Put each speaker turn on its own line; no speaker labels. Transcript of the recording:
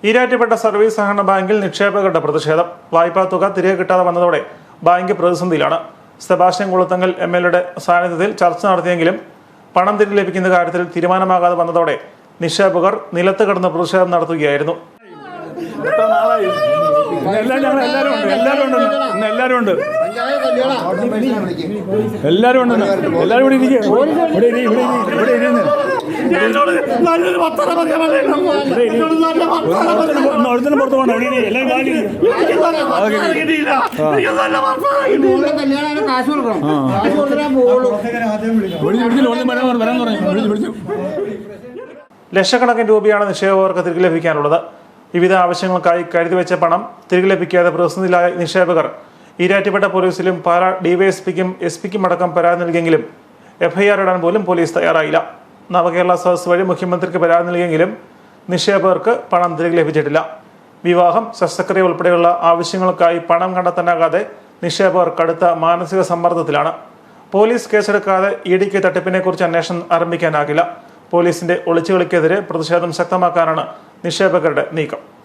Erattupetta service സഹകരണ ബാങ്കിൽ നിക്ഷേപകരുടെ പ്രതിഷേധം. വായ്പാ തുക തിരികെ കിട്ടാതെ വന്നതോടെ ബാങ്ക് പ്രതിസന്ധിയിലാണ്. സെബാസ്റ്റ്യൻ കുളത്തങ്കൽ MLA സാന്നിധ്യത്തിൽ ചർച്ച നടത്തിയെങ്കിലും പണം തിരികെ ലഭിക്കുന്ന കാര്യത്തിൽ തീരുമാനമാകാതെ വന്നതോടെ നിക്ഷേപകർ നിലത്ത് കിടന്ന് പ്രതിഷേധം നടത്തുകയായിരുന്നു. ലക്ഷക്കണക്കിന് രൂപയാണ് നിക്ഷേപകർക്ക് തിരികെ ലഭിക്കാനുള്ളത്. വിവിധ ആവശ്യങ്ങൾക്കായി കരുതിവെച്ച പണം തിരികെ ലഭിക്കാതെ പ്രതിസന്ധിയിലായ നിക്ഷേപകർ ഈരാറ്റുപേട്ട പോലീസിലും പാലാ DYSPക്കും SP-ക്കും അടക്കം പരാതി നൽകിയെങ്കിലും FIR ഇടാൻ പോലും പോലീസ് തയ്യാറായില്ല. നവകേരള സദസ് വഴി മുഖ്യമന്ത്രിക്ക് പരാതി നൽകിയെങ്കിലും നിക്ഷേപകർക്ക് പണം തിരികെ ലഭിച്ചിട്ടില്ല. വിവാഹം, ശസ്ത്രക്രിയ ഉൾപ്പെടെയുള്ള ആവശ്യങ്ങൾക്കായി പണം കണ്ടെത്താനാകാതെ നിക്ഷേപകർ കടുത്ത മാനസിക സമ്മർദ്ദത്തിലാണ്. പോലീസ് കേസെടുക്കാതെ EDക്ക് തട്ടിപ്പിനെ കുറിച്ച് അന്വേഷണം ആരംഭിക്കാനാകില്ല. പോലീസിന്റെ ഒളിച്ചുകളിക്കെതിരെ പ്രതിഷേധം ശക്തമാക്കാനാണ് നിക്ഷേപകരുടെ നീക്കം.